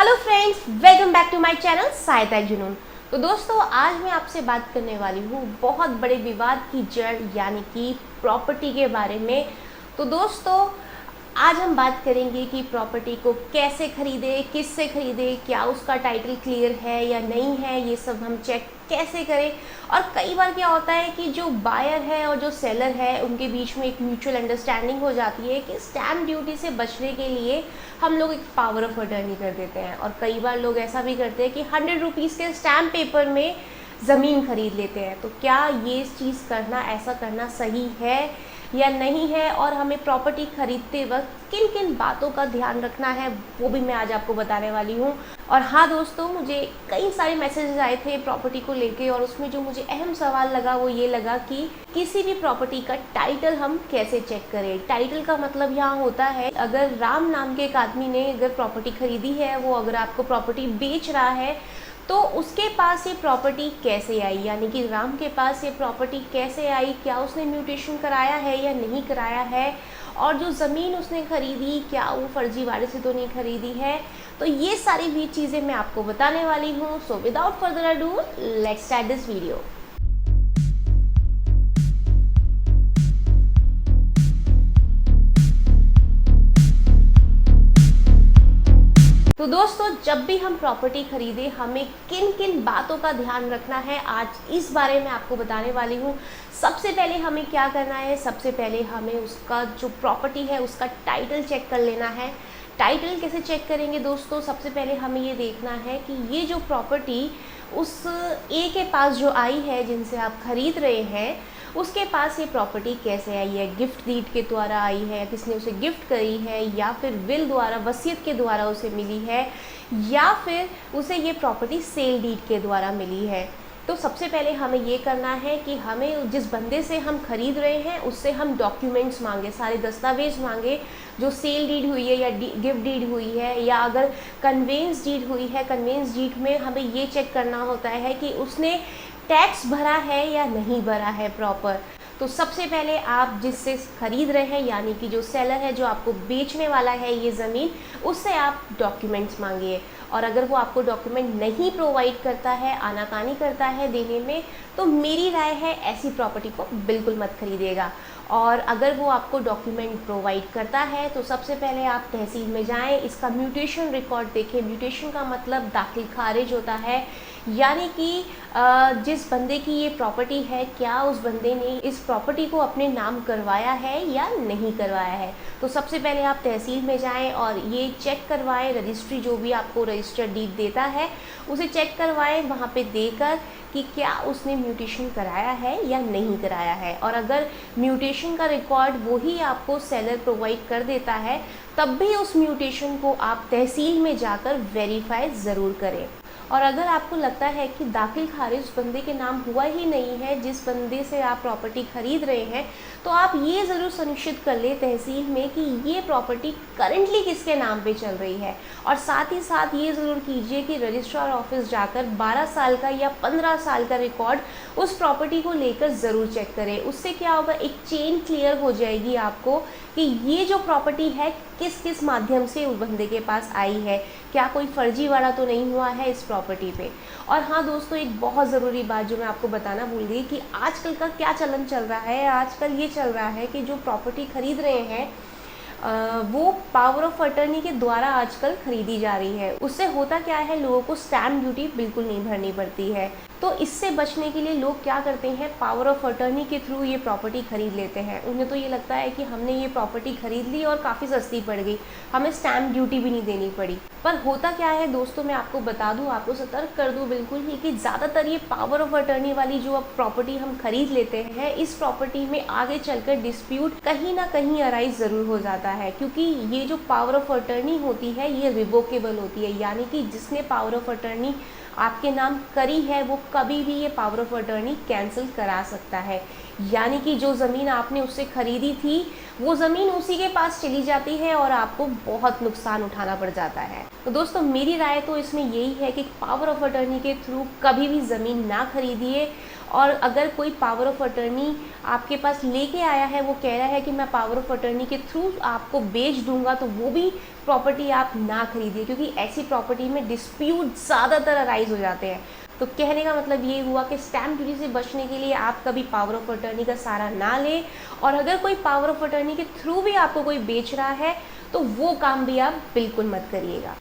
Hello friends, welcome back to my channel Sahayata Junoon. तो दोस्तों, आज मैं आपसे बात करने वाली हूँ बहुत बड़े विवाद की जड़ यानी कि प्रॉपर्टी के बारे में। तो दोस्तों, आज हम बात करेंगे कि प्रॉपर्टी को कैसे खरीदें, किससे खरीदें, क्या उसका टाइटल क्लियर है या नहीं है, ये सब हम चेक कैसे करें। और कई बार क्या होता है कि जो बायर है और जो सेलर है उनके बीच में एक म्यूचुअल अंडरस्टैंडिंग हो जाती है कि स्टैम्प ड्यूटी से बचने के लिए हम लोग एक पावर ऑफ अटर्नी कर देते हैं। और कई बार लोग ऐसा भी करते हैं कि 100 रुपीज़ के स्टैम्प पेपर में ज़मीन खरीद लेते हैं। तो क्या ये चीज़ करना, ऐसा करना सही है या नहीं है, और हमें प्रॉपर्टी खरीदते वक्त किन किन बातों का ध्यान रखना है, वो भी मैं आज आपको बताने वाली हूँ। और हाँ दोस्तों, मुझे कई सारे मैसेजेस आए थे प्रॉपर्टी को लेके, और उसमें जो मुझे अहम सवाल लगा वो ये लगा कि किसी भी प्रॉपर्टी का टाइटल हम कैसे चेक करें। टाइटल का मतलब यहाँ होता है, अगर राम नाम के एक आदमी ने अगर प्रॉपर्टी खरीदी है, वो अगर आपको प्रॉपर्टी बेच रहा है, तो उसके पास ये प्रॉपर्टी कैसे आई, यानी कि राम के पास ये प्रॉपर्टी कैसे आई, क्या उसने म्यूटेशन कराया है या नहीं कराया है, और जो ज़मीन उसने खरीदी क्या वो फर्जीवाड़े से तो नहीं खरीदी है। तो ये सारी भी चीज़ें मैं आपको बताने वाली हूँ। So without further ado, let's start this video. तो दोस्तों, जब भी हम प्रॉपर्टी खरीदें हमें किन किन बातों का ध्यान रखना है, आज इस बारे में आपको बताने वाली हूँ। सबसे पहले हमें क्या करना है, सबसे पहले हमें उसका जो प्रॉपर्टी है उसका टाइटल चेक कर लेना है। टाइटल कैसे चेक करेंगे दोस्तों? सबसे पहले हमें ये देखना है कि ये जो प्रॉपर्टी उस ए के पास जो आई है, जिनसे आप खरीद रहे हैं, उसके पास ये प्रॉपर्टी कैसे आई है। गिफ्ट डीड के द्वारा आई है, किसने उसे गिफ्ट करी है, या फिर विल द्वारा, वसीयत के द्वारा उसे मिली है, या फिर उसे ये प्रॉपर्टी सेल डीड के द्वारा मिली है। तो सबसे पहले हमें ये करना है कि हमें जिस बंदे से हम खरीद रहे हैं उससे हम डॉक्यूमेंट्स मांगे, सारे दस्तावेज मांगे, जो सेल डीड हुई है या गिफ्ट डीड हुई है, या अगर कन्वेंस डीड हुई है, कन्वेंस डीड में हमें ये चेक करना होता है कि उसने टैक्स भरा है या नहीं भरा है प्रॉपर। तो सबसे पहले आप जिससे खरीद रहे हैं, यानी कि जो सेलर है, जो आपको बेचने वाला है ये ज़मीन, उससे आप डॉक्यूमेंट्स मांगिए। और अगर वो आपको डॉक्यूमेंट नहीं प्रोवाइड करता है, आनाकानी करता है देने में, तो मेरी राय है ऐसी प्रॉपर्टी को बिल्कुल मत खरीदिएगा। और अगर वो आपको डॉक्यूमेंट प्रोवाइड करता है तो सबसे पहले आप तहसील में जाएं, इसका म्यूटेशन रिकॉर्ड देखें। म्यूटेशन का मतलब दाखिल खारिज होता है, यानी कि जिस बंदे की ये प्रॉपर्टी है, क्या उस बंदे ने इस प्रॉपर्टी को अपने नाम करवाया है या नहीं करवाया है। तो सबसे पहले आप तहसील में जाएं और ये चेक करवाएं, रजिस्ट्री जो भी आपको रजिस्टर्ड डीड देता है उसे चेक करवाएं, वहाँ पे देकर कि क्या उसने म्यूटेशन कराया है या नहीं कराया है। और अगर म्यूटेशन का रिकॉर्ड वही आपको सेलर प्रोवाइड कर देता है, तब भी उस म्यूटेशन को आप तहसील में जाकर वेरीफाई ज़रूर करें। और अगर आपको लगता है कि दाखिल खारिज बंदे के नाम हुआ ही नहीं है, जिस बंदे से आप प्रॉपर्टी खरीद रहे हैं, तो आप ये ज़रूर सुनिश्चित कर ले तहसील में कि ये प्रॉपर्टी करंटली किसके नाम पे चल रही है। और साथ ही साथ ये ज़रूर कीजिए कि रजिस्ट्रार ऑफिस जाकर 12 साल का या 15 साल का रिकॉर्ड उस प्रॉपर्टी को लेकर ज़रूर चेक करें। उससे क्या होगा, एक चेन क्लियर हो जाएगी आपको कि ये जो प्रॉपर्टी है किस किस माध्यम से उस बंदे के पास आई है, क्या कोई फर्जीवाड़ा तो नहीं हुआ है इस प्रॉपर्टी पे। और हाँ दोस्तों, एक बहुत ज़रूरी बात जो मैं आपको बताना भूल गई कि आजकल का क्या चलन चल रहा है। आजकल ये चल रहा है कि जो प्रॉपर्टी खरीद रहे हैं वो पावर ऑफ अटर्नी के द्वारा आजकल खरीदी जा रही है। उससे होता क्या है, लोगों को स्टैम्प ड्यूटी बिल्कुल नहीं भरनी पड़ती है। तो इससे बचने के लिए लोग क्या करते हैं, पावर ऑफ अटर्नी के थ्रू ये प्रॉपर्टी खरीद लेते हैं। उन्हें तो ये लगता है कि हमने ये प्रॉपर्टी खरीद ली और काफ़ी सस्ती पड़ गई, हमें स्टैम्प ड्यूटी भी नहीं देनी पड़ी। पर होता क्या है दोस्तों, मैं आपको बता दूं, आपको सतर्क कर दूं बिल्कुल ही, कि ज़्यादातर ये पावर ऑफ अटर्नी वाली जो अब प्रॉपर्टी हम खरीद लेते हैं, इस प्रॉपर्टी में आगे चलकर डिस्प्यूट कहीं ना कहीं अराइज ज़रूर हो जाता है। क्योंकि ये जो पावर ऑफ अटर्नी होती है ये रिवोकेबल होती है, यानी कि जिसने पावर ऑफ अटर्नी आपके नाम करी है वो कभी भी ये पावर ऑफ अटर्नी कैंसिल करा सकता है। यानी कि जो ज़मीन आपने उससे ख़रीदी थी वो ज़मीन उसी के पास चली जाती है और आपको बहुत नुकसान उठाना पड़ जाता है। तो दोस्तों मेरी राय तो इसमें यही है कि पावर ऑफ अटर्नी के थ्रू कभी भी ज़मीन ना खरीदिए। और अगर कोई पावर ऑफ अटर्नी आपके पास लेके आया है, वो कह रहा है कि मैं पावर ऑफ अटर्नी के थ्रू आपको बेच दूंगा, तो वो भी प्रॉपर्टी आप ना खरीदिए, क्योंकि ऐसी प्रॉपर्टी में डिस्प्यूट ज़्यादातर अराइज हो जाते हैं। तो कहने का मतलब ये हुआ कि स्टैम्प ड्यूटी से बचने के लिए आप कभी पावर ऑफ अटर्नी का सहारा ना लें। और अगर कोई पावर ऑफ अटर्नी के थ्रू भी आपको कोई बेच रहा है तो वो काम भी आप बिल्कुल मत करिएगा।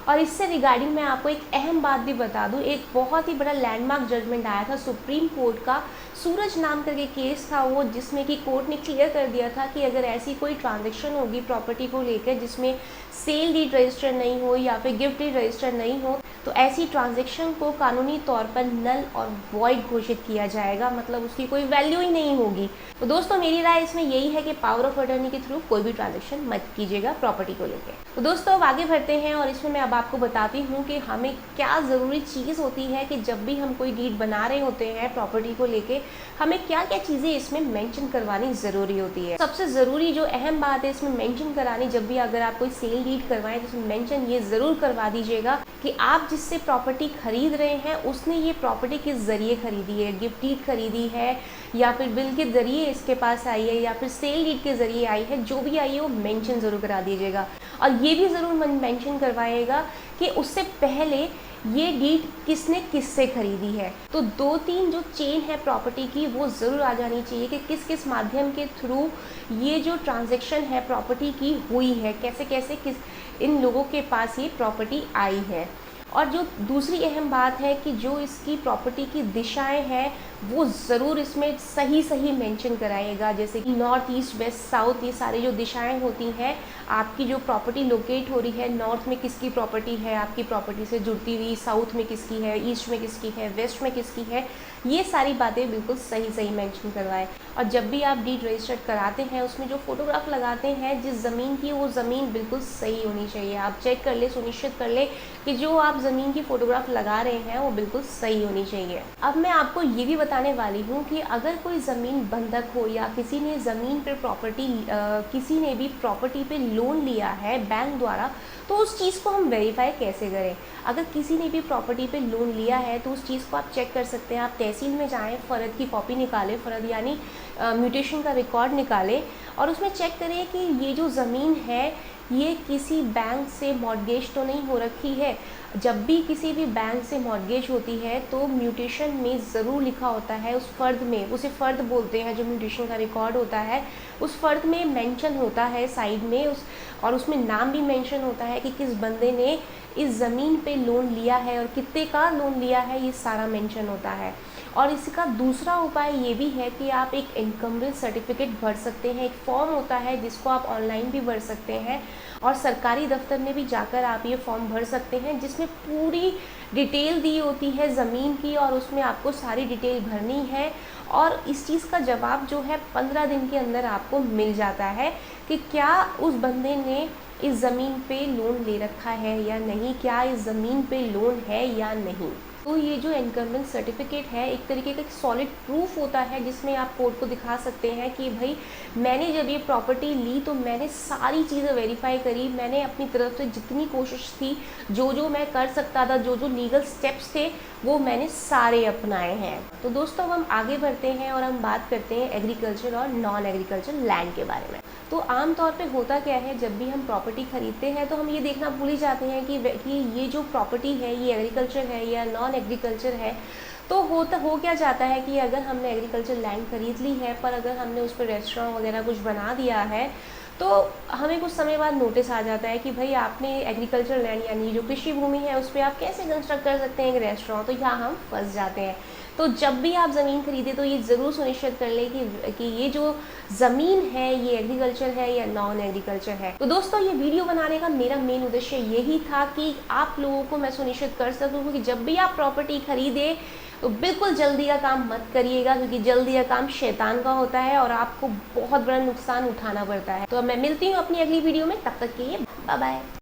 और इससे रिगार्डिंग मैं आपको एक अहम बात भी बता दूं, एक बहुत ही बड़ा लैंडमार्क जजमेंट आया था सुप्रीम कोर्ट का। सूरज नाम करके केस था वो, जिसमें कि कोर्ट ने क्लियर कर दिया था कि अगर ऐसी कोई ट्रांजैक्शन होगी प्रॉपर्टी को लेकर जिसमें सेल डीड रजिस्टर नहीं हो या फिर गिफ्ट डीड रजिस्टर नहीं हो, तो ऐसी ट्रांजैक्शन को कानूनी तौर पर नल और वॉइड घोषित किया जाएगा, मतलब उसकी कोई वैल्यू ही नहीं होगी। तो दोस्तों मेरी राय इसमें यही है कि पावर ऑफ अटर्नी के थ्रू कोई भी ट्रांजैक्शन मत कीजिएगा प्रॉपर्टी को लेकर। तो दोस्तों अब आगे बढ़ते हैं और इसमें मैं अब आपको बताती हूँ कि हमें क्या ज़रूरी चीज़ होती है कि जब भी हम कोई डीड बना रहे होते हैं प्रॉपर्टी को लेके, हमें क्या क्या चीज़ें इसमें मेंशन करवानी ज़रूरी होती है। सबसे ज़रूरी जो अहम बात है इसमें मेंशन करानी, जब भी अगर आप कोई सेल डीड करवाएं तो इसमें मेंशन ये ज़रूर करवा दीजिएगा कि आप जिससे प्रॉपर्टी खरीद रहे हैं उसने ये प्रॉपर्टी किस ज़रिए खरीदी है, गिफ्ट डीड खरीदी है या फिर बिल के ज़रिए इसके पास आई है या फिर सेल डीड के ज़रिए आई है, जो भी आई है वो मेंशन ज़रूर करा दीजिएगा। और ये भी ज़रूर मेंशन करवाइएगा कि उससे पहले ये डीड किसने किससे खरीदी है। तो 2-3 जो चेन है प्रॉपर्टी की वो ज़रूर आ जानी चाहिए कि किस किस माध्यम के थ्रू ये जो ट्रांजैक्शन है प्रॉपर्टी की हुई है, कैसे कैसे किस इन लोगों के पास ये प्रॉपर्टी आई है। और जो दूसरी अहम बात है कि जो इसकी प्रॉपर्टी की दिशाएं हैं वो ज़रूर इसमें सही सही मेंशन कराइएगा, जैसे कि नॉर्थ ईस्ट वेस्ट साउथ, ये सारी जो दिशाएं होती हैं आपकी जो प्रॉपर्टी लोकेट हो रही है, नॉर्थ में किसकी प्रॉपर्टी है आपकी प्रॉपर्टी से जुड़ती हुई, साउथ में किसकी है, ईस्ट में किसकी है, वेस्ट में किसकी है, ये सारी बातें बिल्कुल सही सही मेंशन करवाएं। और जब भी आप डीड रजिस्टर्ड कराते हैं उसमें जो फोटोग्राफ लगाते हैं जिस ज़मीन की, वो ज़मीन बिल्कुल सही होनी चाहिए। आप चेक कर ले, सुनिश्चित कर ले कि जो आप ज़मीन की फ़ोटोग्राफ लगा रहे हैं वो बिल्कुल सही होनी चाहिए। अब मैं आपको ये भी बताने वाली हूँ कि अगर कोई ज़मीन बंधक हो या किसी ने ज़मीन पर प्रॉपर्टी किसी ने भी प्रॉपर्टी पे लोन लिया है बैंक द्वारा, तो उस चीज़ को हम वेरीफाई कैसे करें। अगर किसी ने भी प्रॉपर्टी पे लोन लिया है तो उस चीज़ को आप चेक कर सकते हैं। आप तहसील में जाएं, फ़र्द की कॉपी निकालें, फ़र्द यानी म्यूटेशन का रिकॉर्ड निकालें और उसमें चेक करें कि ये जो ज़मीन है ये किसी बैंक से मॉर्गेज तो नहीं हो रखी है। जब भी किसी भी बैंक से मॉर्गेज होती है तो म्यूटेशन में ज़रूर लिखा होता है उस फ़र्द में, उसे फ़र्द बोलते हैं, जो म्यूटेशन का रिकॉर्ड होता है उस फ़र्द में मेंशन होता है साइड में और उसमें नाम भी मेंशन होता है कि किस बंदे ने इस ज़मीन पे लोन लिया है और कितने का लोन लिया है, ये सारा मेंशन होता है। और इसका दूसरा उपाय ये भी है कि आप एक इनकम्बरेंस सर्टिफिकेट भर सकते हैं। एक फॉर्म होता है जिसको आप ऑनलाइन भी भर सकते हैं और सरकारी दफ्तर में भी जाकर आप ये फॉर्म भर सकते हैं, जिसमें पूरी डिटेल दी होती है ज़मीन की और उसमें आपको सारी डिटेल भरनी है। और इस चीज़ का जवाब जो है 15 दिन के अंदर आपको मिल जाता है कि क्या उस बंदे ने इस ज़मीन पे लोन ले रखा है या नहीं, क्या इस ज़मीन पे लोन है या नहीं। तो ये जो इनकम्बरेंस सर्टिफिकेट है एक तरीके का एक सॉलिड प्रूफ होता है जिसमें आप कोर्ट को दिखा सकते हैं कि भाई मैंने जब ये प्रॉपर्टी ली तो मैंने सारी चीज़ें वेरीफाई करी, मैंने अपनी तरफ से जितनी कोशिश थी, जो जो मैं कर सकता था, जो जो लीगल स्टेप्स थे वो मैंने सारे अपनाए हैं। तो दोस्तों हम आगे बढ़ते हैं और हम बात करते हैं एग्रीकल्चर और नॉन एग्रीकल्चर लैंड के बारे में। तो आम तौर पे होता क्या है, जब भी हम प्रॉपर्टी खरीदते हैं तो हम ये देखना भूल ही जाते हैं कि ये जो प्रॉपर्टी है ये एग्रीकल्चर है या नॉन एग्रीकल्चर है। तो हो क्या जाता है कि अगर हमने एग्रीकल्चर लैंड खरीद ली है पर अगर हमने उस पर रेस्टोरेंट वगैरह कुछ बना दिया है तो हमें कुछ समय बाद नोटिस आ जाता है कि भाई आपने एग्रीकल्चर लैंड यानी जो कृषि भूमि है उस पर आप कैसे कंस्ट्रक्ट कर सकते हैं एक रेस्टोरेंट। तो यहाँ हम फंस जाते हैं। तो जब भी आप ज़मीन खरीदें तो ये ज़रूर सुनिश्चित कर लें कि ये जो ज़मीन है ये एग्रीकल्चर है या नॉन एग्रीकल्चर है। तो दोस्तों ये वीडियो बनाने का मेरा मेन उद्देश्य यही था कि आप लोगों को मैं सुनिश्चित कर सकूँ कि जब भी आप प्रॉपर्टी खरीदें तो बिल्कुल जल्दी का काम मत करिएगा, क्योंकि जल्दी का काम शैतान का होता है और आपको बहुत बड़ा नुकसान उठाना पड़ता है। तो अब मैं मिलती हूँ अपनी अगली वीडियो में, तब तक के लिए बाय बाय।